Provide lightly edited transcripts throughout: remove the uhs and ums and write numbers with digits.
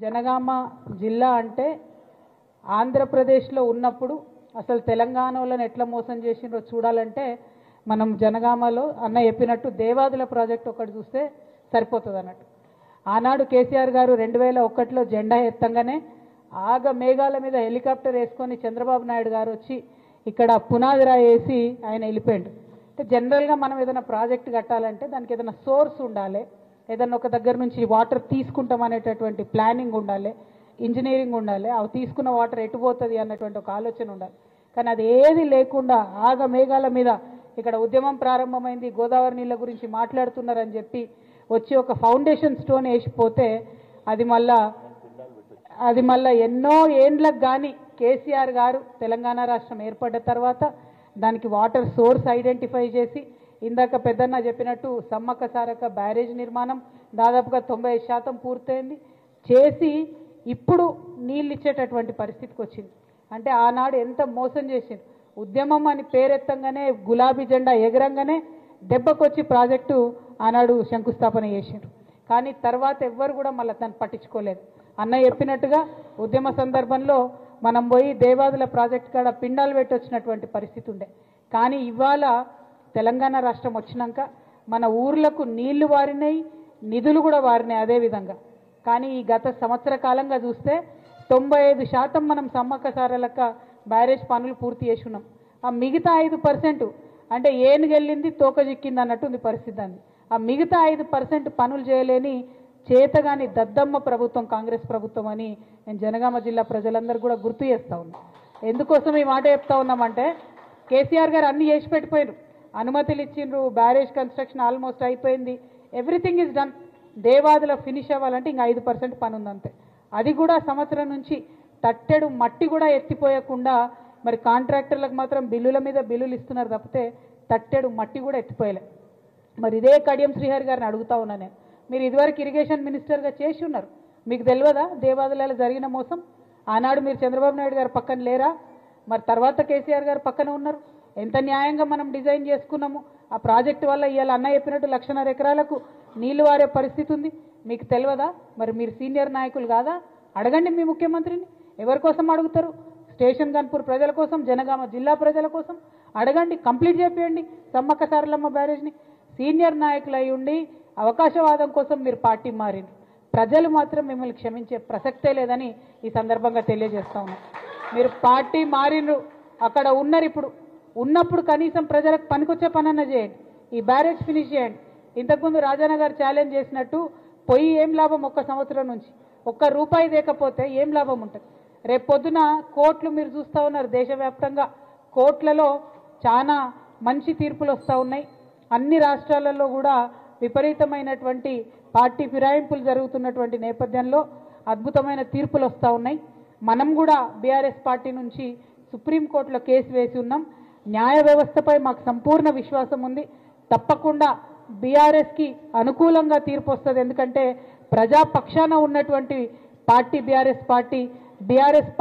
జనగామ జిల్లా అంటే ఆంధ్రప్రదేశ్లో ఉన్నప్పుడు అసలు తెలంగాణలో ఎట్లా మోసం చేసిండ్రో చూడాలంటే మనం జనగామలో అన్న చెప్పినట్టు దేవాదుల ప్రాజెక్ట్ ఒకటి చూస్తే సరిపోతుంది అన్నట్టు. ఆనాడు కేసీఆర్ గారు 2001లో జెండా ఎత్తంగానే ఆగ మేఘాల మీద హెలికాప్టర్ వేసుకొని చంద్రబాబు నాయుడు గారు వచ్చి ఇక్కడ పునాదిరా వేసి ఆయన వెళ్ళిపోయాడు. అంటే జనరల్గా మనం ఏదైనా ప్రాజెక్ట్ కట్టాలంటే దానికి ఏదైనా సోర్స్ ఉండాలి, ఏదైనా ఒక దగ్గర నుంచి వాటర్ తీసుకుంటాం అనేటటువంటి ప్లానింగ్ ఉండాలి, ఇంజనీరింగ్ ఉండాలి, అవి తీసుకున్న వాటర్ ఎటు పోతుంది అన్నటువంటి ఒక ఆలోచన ఉండాలి. కానీ అది ఏది లేకుండా ఆగ మేఘాల మీద ఇక్కడ ఉద్యమం ప్రారంభమైంది, గోదావరి నీళ్ళ గురించి మాట్లాడుతున్నారని చెప్పి వచ్చి ఒక ఫౌండేషన్ స్టోన్ వేసిపోతే అది మళ్ళా ఎన్నో ఏండ్లకు కానీ కేసీఆర్ గారు తెలంగాణ రాష్ట్రం ఏర్పడ్డ తర్వాత దానికి వాటర్ సోర్స్ ఐడెంటిఫై చేసి ఇందాక పెద్దన్న చెప్పినట్టు సమ్మక్క సారక్క బ్యారేజ్ నిర్మాణం దాదాపుగా 90% పూర్తయింది చేసి ఇప్పుడు నీళ్ళు ఇచ్చేటటువంటి పరిస్థితికి వచ్చింది. అంటే ఆనాడు ఎంత మోసం చేసింది. ఉద్యమం అని పేరెత్తంగానే గులాబీ జెండా ఎగరంగానే దెబ్బకొచ్చి ప్రాజెక్టు ఆనాడు శంకుస్థాపన చేసిండ్రు. కానీ తర్వాత ఎవ్వరు కూడా మళ్ళీ దాన్ని పట్టించుకోలేదు. అన్న చెప్పినట్టుగా ఉద్యమ సందర్భంలో మనం పోయి దేవాదుల ప్రాజెక్ట్ కాడ పిండాలు పెట్టి వచ్చినటువంటి పరిస్థితి ఉండే. కానీ ఇవాళ తెలంగాణ రాష్ట్రం వచ్చినాక మన ఊర్లకు నీళ్లు వారినాయి, నిధులు కూడా వారినాయి అదేవిధంగా. కానీ ఈ గత సంవత్సర కాలంగా చూస్తే 95% మనం సమ్మక్క సారలక్క బ్యారేజ్ పనులు పూర్తి చేసుకున్నాం. ఆ మిగతా 5% అంటే ఏనుగెళ్ళింది తోక చిక్కింది అన్నట్టుంది పరిస్థితి. అంది ఆ మిగతా 5% పనులు చేయలేని చేతగాని దద్దమ్మ ప్రభుత్వం కాంగ్రెస్ ప్రభుత్వం అని నేను జనగామ జిల్లా ప్రజలందరూ కూడా గుర్తు చేస్తూ ఉన్నాను. ఎందుకోసం ఈ మాట చెప్తా ఉన్నామంటే కేసీఆర్ గారు అన్ని చేసి పెట్టిపోయారు, అనుమతులు ఇచ్చిండ్రు, బ్యారేజ్ కన్స్ట్రక్షన్ ఆల్మోస్ట్ అయిపోయింది, everything is done. Devadula finish అవ్వాలంటే ఇంకా 5% పని ఉందంతే. అది కూడా సంవత్సరం నుంచి తట్టెడు మట్టి కూడా ఎత్తిపోయకుండా మరి కాంట్రాక్టర్లకు మాత్రం బిల్లుల మీద బిల్లులు ఇస్తున్నారు తప్పితే తట్టెడు మట్టి కూడా ఎత్తిపోయలే. మరి ఇదే కడియం శ్రీహరి గారిని అడుగుతా ఉన్నా నేను, మీరు ఇదివరకు ఇరిగేషన్ మినిస్టర్గా చేసి ఉన్నారు, మీకు తెలియదా దేవాదులలో జరిగిన మోసం? ఆనాడు మీరు చంద్రబాబు నాయుడు గారు పక్కన లేరా? మరి తర్వాత కేసీఆర్ గారు పక్కన ఉన్నారు. ఎంత న్యాయంగా మనం డిజైన్ చేసుకున్నాము. ఆ ప్రాజెక్టు వల్ల ఇవాళ అన్న చెప్పినట్టు 1,50,000 ఎకరాలకు నీళ్లు వారే పరిస్థితి ఉంది. మీకు తెలియదా? మరి మీరు సీనియర్ నాయకులు కాదా? అడగండి మీ ముఖ్యమంత్రిని. ఎవరి కోసం అడుగుతారు? స్టేషన్ గన్పూర్ ప్రజల కోసం, జనగామ జిల్లా ప్రజల కోసం అడగండి, కంప్లీట్ చేపియండి సమ్మక్క సారలమ్మ బ్యారేజ్ని. సీనియర్ నాయకులు అయి ఉండి అవకాశవాదం కోసం మీరు పార్టీ మారిండ్రు. ప్రజలు మాత్రం మిమ్మల్ని క్షమించే ప్రసక్తే లేదని ఈ సందర్భంగా తెలియజేస్తా ఉన్నాం. మీరు పార్టీ మారిండ్రు, అక్కడ ఉన్నారు, ఇప్పుడు ఉన్నప్పుడు కనీసం ప్రజలకు పనికొచ్చే పనన్నా చేయండి, ఈ బ్యారేజ్ ఫినిష్ చేయండి. ఇంతకుముందు రాజన్న గారు ఛాలెంజ్ చేసినట్టు పోయి ఏం లాభం? ఒక్క సంవత్సరం నుంచి ₹1 దేకపోతే ఏం లాభం ఉంటుంది? రేపు పొద్దున కోర్టులు మీరు చూస్తూ ఉన్నారు, దేశవ్యాప్తంగా కోర్టులలో చాలా మంచి తీర్పులు వస్తూ ఉన్నాయి. అన్ని రాష్ట్రాలలో కూడా విపరీతమైనటువంటి పార్టీ ఫిరాయింపులు జరుగుతున్నటువంటి నేపథ్యంలో అద్భుతమైన తీర్పులు వస్తూ ఉన్నాయి. మనం కూడా బీఆర్ఎస్ పార్టీ నుంచి సుప్రీంకోర్టులో కేసు వేసి ఉన్నాం. న్యాయ వ్యవస్థపై మాకు సంపూర్ణ విశ్వాసం ఉంది. తప్పకుండా బీఆర్ఎస్కి అనుకూలంగా తీర్పు వస్తుంది. ఎందుకంటే ప్రజాపక్షాన ఉన్నటువంటి పార్టీ బీఆర్ఎస్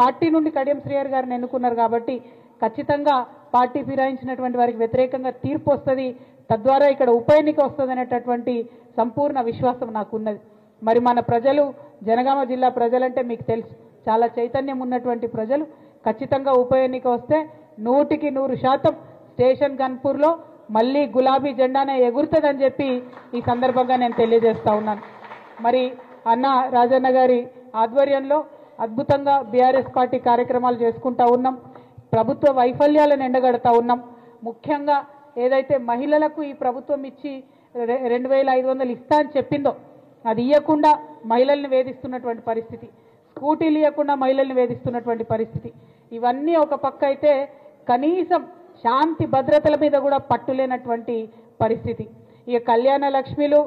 పార్టీ నుండి కడియం శ్రీహరి గారిని ఎన్నుకున్నారు కాబట్టి ఖచ్చితంగా పార్టీ ఫిరాయించినటువంటి వారికి వ్యతిరేకంగా తీర్పు వస్తుంది, తద్వారా ఇక్కడ ఉప ఎన్నిక వస్తుంది అనేటటువంటి సంపూర్ణ విశ్వాసం నాకున్నది. మరి మన ప్రజలు, జనగామ జిల్లా ప్రజలంటే మీకు తెలుసు, చాలా చైతన్యం ఉన్నటువంటి ప్రజలు. ఖచ్చితంగా ఉప ఎన్నిక వస్తే 100% స్టేషన్ గన్పూర్లో మళ్ళీ గులాబీ జెండానే ఎగురుతుందని చెప్పి ఈ సందర్భంగా నేను తెలియజేస్తా ఉన్నాను. మరి అన్న రాజన్న గారి ఆధ్వర్యంలో అద్భుతంగా బీఆర్ఎస్ పార్టీ కార్యక్రమాలు చేసుకుంటా ఉన్నాం. ప్రభుత్వ వైఫల్యాలను ఎండగడతా ఉన్నాం. ముఖ్యంగా ఏదైతే మహిళలకు ఈ ప్రభుత్వం ఇచ్చి 2,500 ఇస్తా అని చెప్పిందో అది ఇవ్వకుండా మహిళల్ని వేధిస్తున్నటువంటి పరిస్థితి, స్కూటీలు ఇవ్వకుండా మహిళల్ని వేధిస్తున్నటువంటి పరిస్థితి, ఇవన్నీ ఒక పక్క అయితే కనీసం శాంతి భద్రతల మీద కూడా పట్టులేనటువంటి పరిస్థితి. ఇక కళ్యాణ లక్ష్మిలు,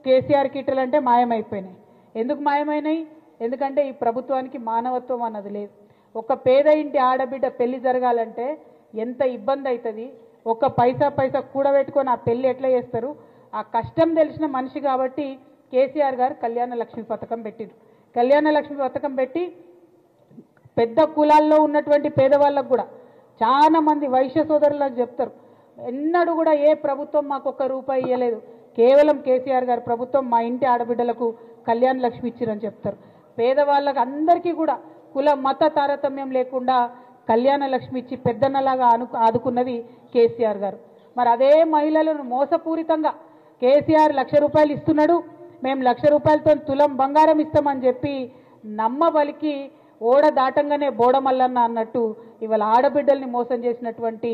కేసీఆర్ కిట్లు అంటే మాయమైపోయినాయి. ఎందుకు మాయమైనాయి? ఎందుకంటే ఈ ప్రభుత్వానికి మానవత్వం అన్నది లేదు. ఒక పేద ఇంటి ఆడబిడ్డ పెళ్లి జరగాలంటే ఎంత ఇబ్బంది అవుతుంది. ఒక పైసా కూడబెట్టుకొని ఆ పెళ్లి ఎట్లా చేస్తారు? ఆ కష్టం తెలిసిన మనిషి కాబట్టి కేసీఆర్ గారు కళ్యాణ లక్ష్మి పథకం పెట్టిండ్రు. కళ్యాణ లక్ష్మి పథకం పెట్టి పెద్ద కులాల్లో ఉన్నటువంటి పేదవాళ్ళకు కూడా, చాలా మంది వైశ్య సోదరులకు చెప్తారు, ఎన్నడూ కూడా ఏ ప్రభుత్వం మాకు ₹1 ఇవ్వలేదు, కేవలం కేసీఆర్ గారి ప్రభుత్వం మా ఇంటి ఆడబిడ్డలకు కళ్యాణ లక్ష్మి ఇచ్చిరని చెప్తారు. పేదవాళ్ళకి అందరికీ కూడా కుల మత తారతమ్యం లేకుండా కళ్యాణ లక్ష్మి ఇచ్చి పెద్దన్నలాగా ఆదుకున్నది కేసీఆర్ గారు. మరి అదే మహిళలను మోసపూరితంగా కేసీఆర్ ₹1,00,000 ఇస్తున్నాడు, మేము ₹1,00,000తో తులం బంగారం ఇస్తామని చెప్పి నమ్మబలికి ఓడ దాటంగానే బోడమల్లన్న అన్నట్టు ఇవాళ ఆడబిడ్డల్ని మోసం చేసినటువంటి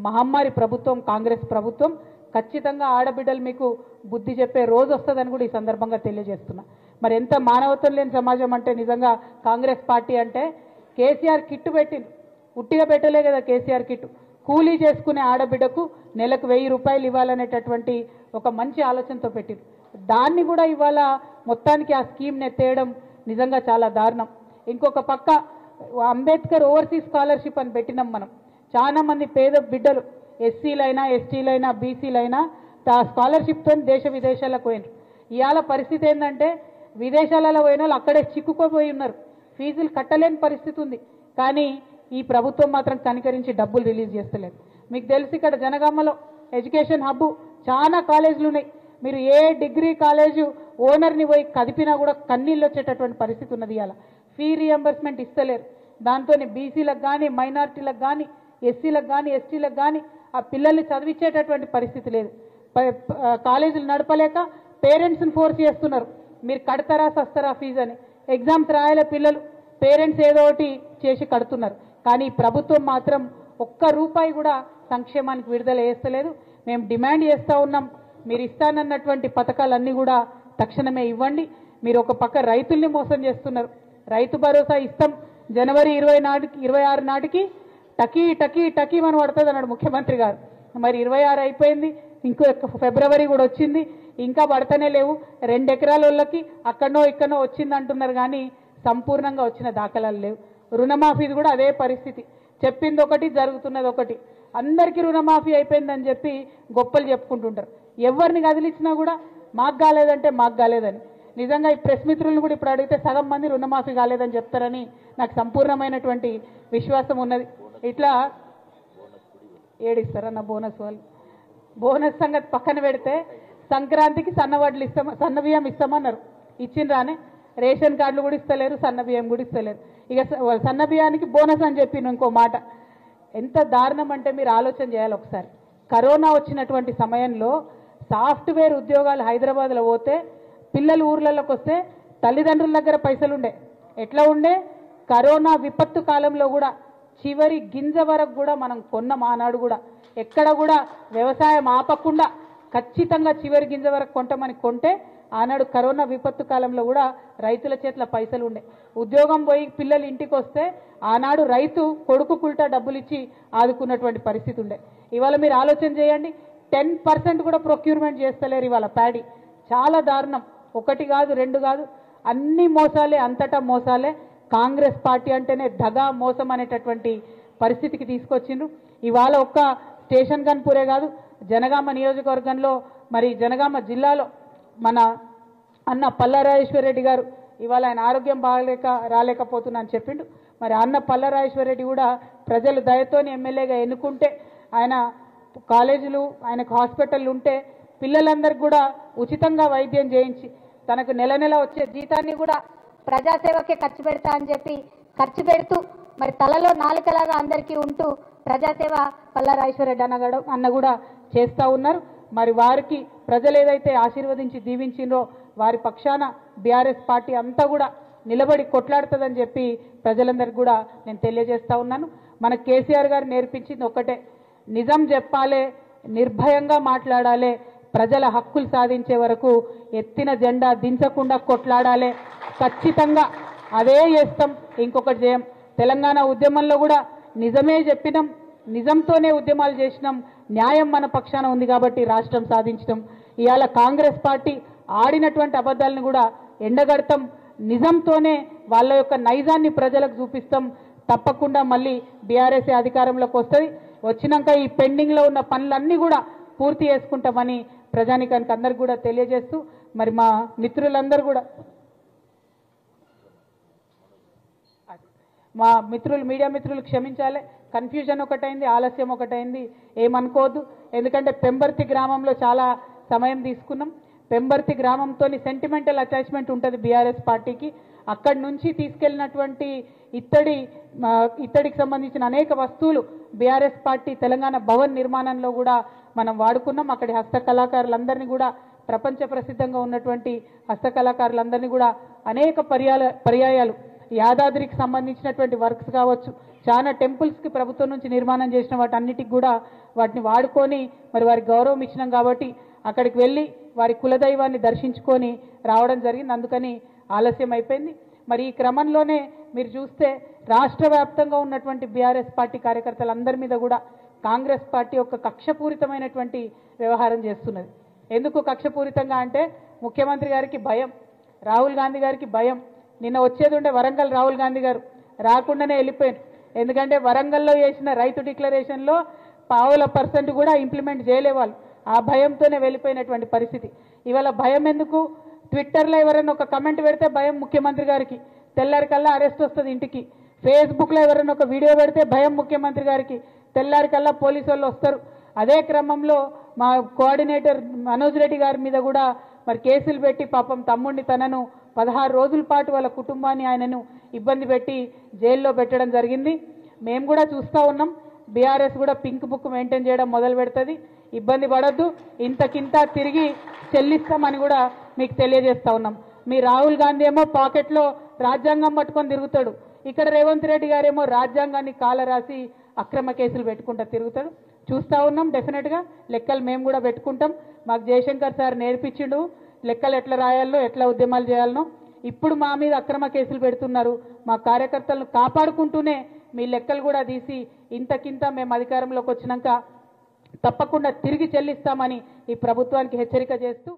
మహమ్మారి ప్రభుత్వం కాంగ్రెస్ ప్రభుత్వం. ఖచ్చితంగా ఆడబిడ్డలు మీకు బుద్ధి చెప్పే రోజు వస్తుందని కూడా ఈ సందర్భంగా తెలియజేస్తున్నా. మరి ఎంత మానవత్వం లేని సమాజం అంటే నిజంగా కాంగ్రెస్ పార్టీ అంటే. కేసీఆర్ కిట్టు పెట్టింది, ఉట్టిగా పెట్టలే కదా కేసీఆర్ కిట్టు. కూలీ చేసుకునే ఆడబిడ్డకు నెలకు ₹1,000 ఇవ్వాలనేటటువంటి ఒక మంచి ఆలోచనతో పెట్టింది. దాన్ని కూడా ఇవాళ మొత్తానికి ఆ స్కీమ్ని ఎత్తేయడం నిజంగా చాలా దారుణం. ఇంకొక పక్క అంబేద్కర్ ఓవర్సీస్ స్కాలర్షిప్ అని పెట్టినాం మనం. చాలా మంది పేద బిడ్డలు ఎస్సీలైనా ఎస్టీలైనా బీసీలైనా ఆ స్కాలర్షిప్తో దేశ విదేశాలకు పోయినారు. ఇవాళ పరిస్థితి ఏంటంటే విదేశాలలో పోయిన వాళ్ళు అక్కడే చిక్కుకోపోయి ఉన్నారు, ఫీజులు కట్టలేని పరిస్థితి ఉంది. కానీ ఈ ప్రభుత్వం మాత్రం కనికరించి డబ్బులు రిలీజ్ చేస్తలేదు. మీకు తెలిసి ఇక్కడ జనగామలో ఎడ్యుకేషన్ హబ్బు చాలా కాలేజీలు ఉన్నాయి. మీరు ఏ డిగ్రీ కాలేజు ఓనర్ని పోయి కదిపినా కూడా కన్నీళ్ళు వచ్చేటటువంటి పరిస్థితి ఉన్నది. ఇవాళ ఫీ రియంబర్స్మెంట్ ఇస్తలేరు. దాంతో బీసీలకు కానీ మైనారిటీలకు కానీ ఎస్సీలకు కానీ ఎస్టీలకు కానీ ఆ పిల్లల్ని చదివించేటటువంటి పరిస్థితి లేదు. కాలేజీలు నడపలేక పేరెంట్స్ని ఫోర్స్ చేస్తున్నారు, మీరు కడతారా సస్తారా ఫీజు అని. ఎగ్జామ్స్ రాయాల పిల్లలు, పేరెంట్స్ ఏదో ఒకటి చేసి కడుతున్నారు. కానీ ప్రభుత్వం మాత్రం ₹1 కూడా సంక్షేమానికి విడుదల చేస్తలేదు. మేము డిమాండ్ చేస్తూ ఉన్నాం, మీరు ఇస్తానన్నటువంటి పథకాలన్నీ కూడా తక్షణమే ఇవ్వండి. మీరు ఒక పక్క రైతుల్ని మోసం చేస్తున్నారు. రైతు భరోసా ఇస్తాం జనవరి 26 నాటికి టకీ టకీ టకీ మనం పడుతుంది అన్నాడు ముఖ్యమంత్రి గారు. మరి 26 అయిపోయింది, ఇంకో ఫిబ్రవరి కూడా వచ్చింది, ఇంకా పడతానే లేవు. 2 ఎకరాల వాళ్ళకి అక్కడనో ఇక్కడనో వచ్చింది అంటున్నారు కానీ సంపూర్ణంగా వచ్చిన దాఖలాలు లేవు. రుణమాఫీది కూడా అదే పరిస్థితి, చెప్పింది ఒకటి జరుగుతున్నది ఒకటి. అందరికీ రుణమాఫీ అయిపోయిందని చెప్పి గొప్పలు చెప్పుకుంటుంటారు. ఎవరిని కదిలించినా కూడా మాకు కాలేదంటే మాకు కాలేదని. నిజంగా ఈ ప్రెస్ మిత్రులను కూడా ఇప్పుడు అడిగితే సగం మంది రుణమాఫీ కాలేదని చెప్తారని నాకు సంపూర్ణమైనటువంటి విశ్వాసం ఉన్నది. ఇట్లా ఏడిస్తారన్న బోనస్ వాళ్ళు. బోనస్ సంగతి పక్కన పెడితే సంక్రాంతికి సన్నవడ్లు సన్నబియ్యం ఇస్తామన్నారు, ఇచ్చిండ్రానే. రేషన్ కార్డులు కూడా ఇస్తలేరు, సన్నబియ్యం కూడా ఇస్తలేరు. ఇక సన్నబియ్యానికి బోనస్ అని చెప్పి ఇంకో మాట. ఎంత దారుణం అంటే మీరు ఆలోచన చేయాలి ఒకసారి. కరోనా వచ్చినటువంటి సమయంలో సాఫ్ట్వేర్ ఉద్యోగాలు హైదరాబాద్లో పోతే పిల్లలు ఊర్లలోకి వస్తే తల్లిదండ్రుల దగ్గర పైసలు ఉండే. ఎట్లా ఉండే? కరోనా విపత్తు కాలంలో కూడా చివరి గింజ వరకు కూడా మనం కొన్న మానాడు కూడా ఎక్కడ కూడా వ్యవసాయం ఆపకుండా ఖచ్చితంగా చివరి గింజ వరకు కొంటామని కొంటే ఆనాడు కరోనా విపత్తు కాలంలో కూడా రైతుల చేతిలో పైసలు ఉండే. ఉద్యోగం పోయి పిల్లలు ఇంటికి వస్తే ఆనాడు రైతు కొడుకు కుల్టా డబ్బులు ఇచ్చి ఆదుకున్నటువంటి పరిస్థితి ఉండే. ఇవాళ మీరు ఆలోచన చేయండి, 10% కూడా ప్రొక్యూర్మెంట్ చేస్తలేరు ఇవాళ ప్యాడీ. చాలా దారుణం. 1 కాదు 2 కాదు, అన్ని మోసాలే, అంతటా మోసాలే. కాంగ్రెస్ పార్టీ అంటేనే దగా మోసం అనేటటువంటి పరిస్థితికి తీసుకొచ్చిండ్రు. ఇవాళ ఒక్క స్టేషన్ గన్పూరే కాదు, జనగామ నియోజకవర్గంలో మరి జనగామ జిల్లాలో మన అన్న పల్లారాజేశ్వరరెడ్డి గారు ఇవాళ ఆయన ఆరోగ్యం బాగలేక రాలేకపోతున్నా అని చెప్పిండు. మరి అన్న పల్లారాజేశ్వరరెడ్డి కూడా ప్రజలు దయతోని ఎమ్మెల్యేగా ఎన్నుకుంటే ఆయన కాలేజీలు ఆయనకు హాస్పిటల్ ఉంటే పిల్లలందరికీ కూడా ఉచితంగా వైద్యం చేయించి తనకు నెల నెల వచ్చే జీతాన్ని కూడా ప్రజాసేవకే ఖర్చు పెడతా అని చెప్పి ఖర్చు పెడుతూ మరి తలలో నాలుకలాగా అందరికీ ఉంటూ ప్రజాసేవ పల్లారాజేశ్వరరెడ్డి అన్న కూడా చేస్తూ ఉన్నారు. మరి వారికి ప్రజలు ఏదైతే ఆశీర్వదించి దీవించిండ్రో వారి పక్షాన బీఆర్ఎస్ పార్టీ అంతా కూడా నిలబడి కొట్లాడుతుందని చెప్పి ప్రజలందరికీ కూడా నేను తెలియజేస్తా ఉన్నాను. మన కేసీఆర్ గారు నేర్పించింది ఒక్కటే, నిజం చెప్పాలి, నిర్భయంగా మాట్లాడాలి, ప్రజల హక్కులు సాధించే వరకు ఎత్తిన జెండా దించకుండా కొట్లాడాలి. ఖచ్చితంగా అదే చేస్తాం, ఇంకొకటి చేయం. తెలంగాణ ఉద్యమంలో కూడా నిజమే చెప్పినాం, నిజంతోనే ఉద్యమాలు చేసినాం, న్యాయం మన పక్షాన ఉంది కాబట్టి రాష్ట్రం సాధించడం. ఇవాళ కాంగ్రెస్ పార్టీ ఆడినటువంటి అబద్ధాలను కూడా ఎండగడతాం, నిజంతోనే వాళ్ళ యొక్క నైజాన్ని ప్రజలకు చూపిస్తాం. తప్పకుండా మళ్ళీ బీఆర్ఎస్ అధికారంలోకి వస్తుంది. వచ్చినాక ఈ పెండింగ్లో ఉన్న పనులన్నీ కూడా పూర్తి చేసుకుంటామని ప్రజానికానికి అందరికి కూడా తెలియజేస్తూ, మరి మా మిత్రులందరూ కూడా మా మిత్రులు మీడియా మిత్రులు క్షమించాలి, కన్ఫ్యూజన్ ఒకటైంది, ఆలస్యం ఒకటైంది, ఏమనుకోవద్దు. ఎందుకంటే పెంబర్తి గ్రామంలో చాలా సమయం తీసుకున్నాం. పెంబర్తి గ్రామంతో సెంటిమెంటల్ అటాచ్మెంట్ ఉంటుంది బీఆర్ఎస్ పార్టీకి. అక్కడి నుంచి తీసుకెళ్లినటువంటి ఇత్తడికి సంబంధించిన అనేక వస్తువులు బీఆర్ఎస్ పార్టీ తెలంగాణ భవన్ నిర్మాణంలో కూడా మనం వాడుకున్నాం. అక్కడి హస్తకళాకారులందరినీ కూడా, ప్రపంచ ప్రసిద్ధంగా ఉన్నటువంటి హస్తకళాకారులందరినీ కూడా అనేక పర్యాయాలు యాదాద్రికి సంబంధించినటువంటి వర్క్స్ కావచ్చు, చాలా టెంపుల్స్కి ప్రభుత్వం నుంచి నిర్మాణం చేసిన వాటన్నిటికి కూడా వాటిని వాడుకొని మరి వారికి గౌరవం ఇచ్చినాం కాబట్టి అక్కడికి వెళ్ళి వారి కులదైవాన్ని దర్శించుకొని రావడం జరిగింది. అందుకని ఆలస్యం అయిపోయింది. మరి ఈ క్రమంలోనే మీరు చూస్తే రాష్ట్ర వ్యాప్తంగా ఉన్నటువంటి బీఆర్ఎస్ పార్టీ కార్యకర్తలందరి మీద కూడా కాంగ్రెస్ పార్టీ ఒక కక్షపూరితమైనటువంటి వ్యవహారం చేస్తున్నది. ఎందుకు కక్షపూరితంగా అంటే ముఖ్యమంత్రి గారికి భయం, రాహుల్ గాంధీ గారికి భయం. నిన్న వచ్చేది ఉండే వరంగల్ రాహుల్ గాంధీ గారు రాకుండానే వెళ్ళిపోయారు. ఎందుకంటే వరంగల్లో చేసిన రైతు డిక్లరేషన్లో 0.5% కూడా ఇంప్లిమెంట్ చేయలేవాళ్ళు. ఆ భయంతోనే వెళ్ళిపోయినటువంటి పరిస్థితి. ఇవాళ భయం ఎందుకు? ట్విట్టర్లో ఎవరైనా ఒక కమెంట్ పెడితే భయం ముఖ్యమంత్రి గారికి, తెల్లారికల్లా అరెస్ట్ వస్తుంది ఇంటికి. ఫేస్బుక్లో ఎవరైనా ఒక వీడియో పెడితే భయం ముఖ్యమంత్రి గారికి, తెల్లారికల్లా పోలీసు వాళ్ళు వస్తారు. అదే క్రమంలో మా కోఆర్డినేటర్ మనోజ్ రెడ్డి గారి మీద కూడా మరి కేసులు పెట్టి పాపం తమ్ముడిని తనను 16 రోజుల పాటు వాళ్ళ కుటుంబాన్ని ఆయనను ఇబ్బంది పెట్టి జైల్లో పెట్టడం జరిగింది. మేము కూడా చూస్తూ ఉన్నాం. బీఆర్ఎస్ కూడా పింక్ బుక్ మెయింటైన్ చేయడం మొదలు పెడుతుంది. ఇబ్బంది పడద్దు, ఇంతకింత తిరిగి చెల్లిస్తామని కూడా మీకు తెలియజేస్తా ఉన్నాం. మీ రాహుల్ గాంధీ ఏమో పాకెట్లో రాజ్యాంగం పట్టుకొని తిరుగుతాడు, ఇక్కడ రేవంత్ రెడ్డి గారేమో రాజ్యాంగాన్ని కాలరాసి అక్రమ కేసులు పెట్టుకుంటూ తిరుగుతాడు. చూస్తూ ఉన్నాం. డెఫినెట్గా లెక్కలు మేము కూడా పెట్టుకుంటాం. మాకు జయశంకర్ సార్ నేర్పించిండు లెక్కలు ఎట్లా రాయాలో, ఎట్లా ఉద్యమాలు చేయాలనో. ఇప్పుడు మా మీద అక్రమ కేసులు పెడుతున్నారు. మా కార్యకర్తలను కాపాడుకుంటూనే మీ లెక్కలు కూడా తీసి ఇంతకింత మేము అధికారంలోకి వచ్చినాక తప్పకుండా తిరిగి చెల్లిస్తామని ఈ ప్రభుత్వానికి హెచ్చరిక చేస్తూ